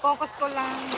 Focus ko lang.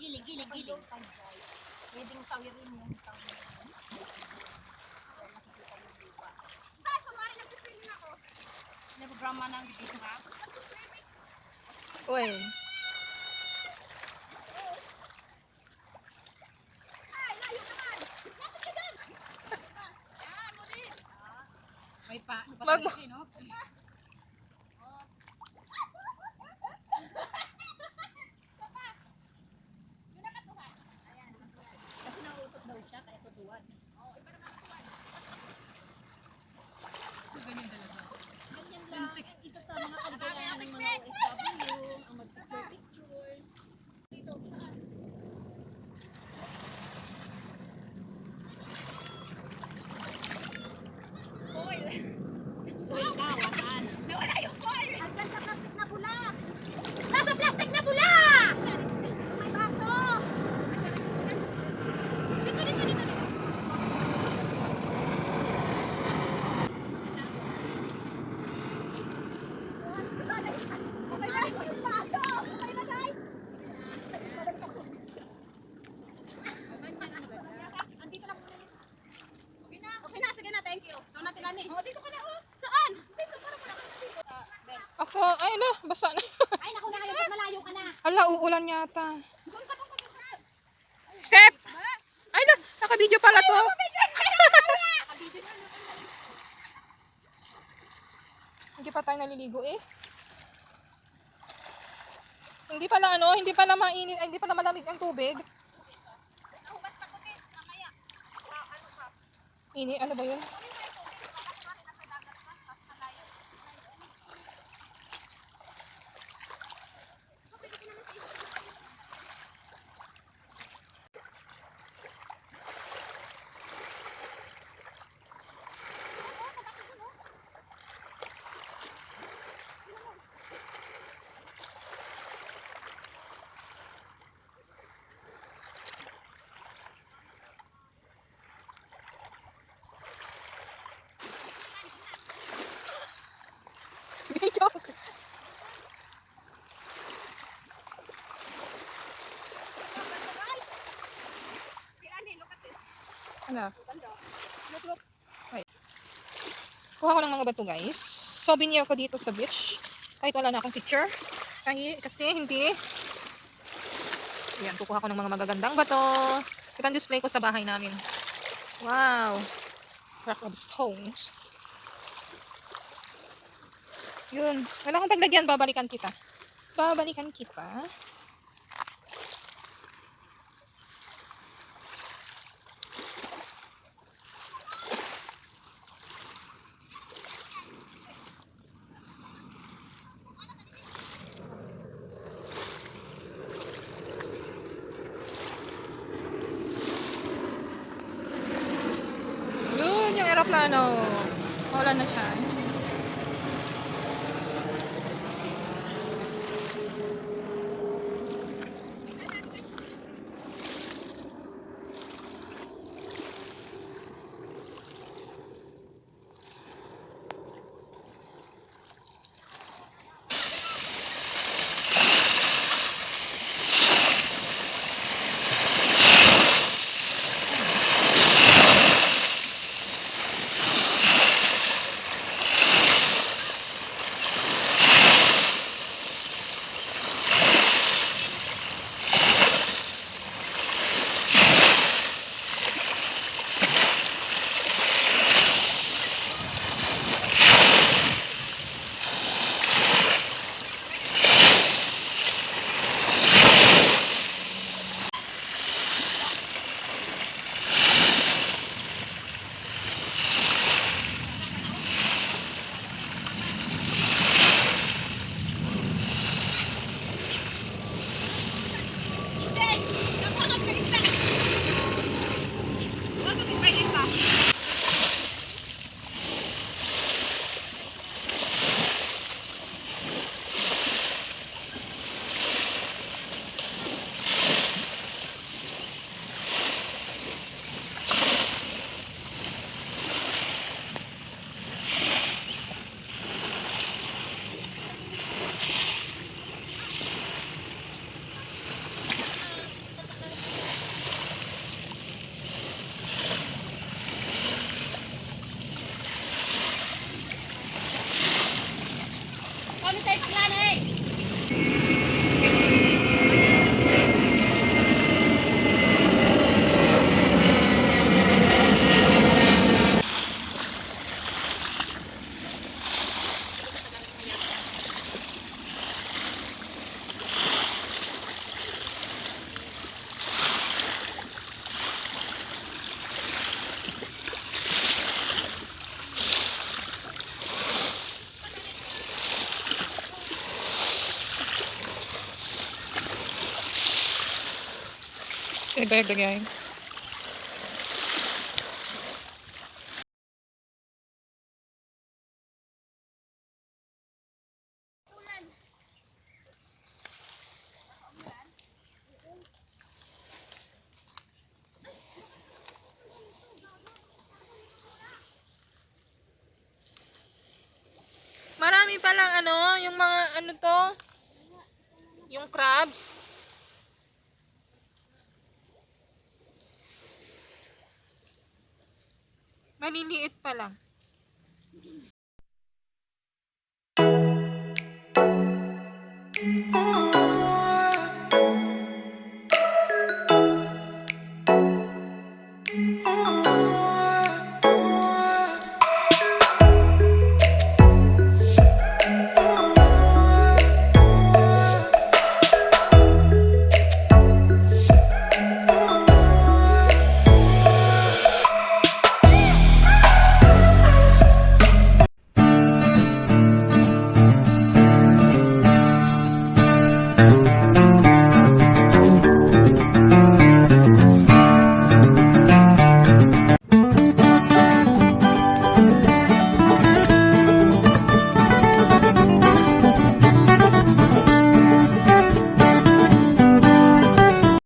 Giling. Pwedeng tawirin yung tawirin. Baso, mara nagsiswimming ako. Nag-programa ng dito ha? Uy. Ay, layo naman! Lapit ka dyan! Yan, mo din! May pa, napatagin, no? Kasi nauutot daw siya, kaya tutuwan. Oo, iba naman tutuwan. Ganyan talaga. Ganyan lang, isa sa mga kaligayahan ng mga OFW, ang mag-picture. Dito, saan? Foil! Foil daw, saan? Nawala yung foil! Hanggang sa plastic na bula! Nasa plastic na bula! May baso! Dito. Okay na, yung baso! Okay na, guys! Andito lang muna. Okay na, sige na, thank you. Ikaw natin, Lani. Oh, dito ka na, oh. Saan? Dito, para mo na dito. Ako, ay na, basa na. Ay, naku na kayo, malayo ka na. Ala, uulan yata. Doon ka. Step! Ay na, naka-video pala to. Hindi pa tayo naliligo eh. Hindi pala mainit, ay, hindi pala malamig ang tubig. Nahugas ka puti, mamaya. Ano ka? Ini, ano ba yun? Video. Ano? Wait. Kuha ko ng mga bato guys. Souvenir ko dito sa beach. Kahit wala na akong picture. Kasi hindi. Ayan, kukuha ko ng mga magagandang bato. Ipan-display ko sa bahay namin. Wow. Rock of stones. Yun. Wala akong paglagyan. Babalikan kita. Yun, yung aeroplano. Wala na siya. Dagdag-dagay. Marami palang ano, yung mga ano to, yung crabs. Maliliit pa lang.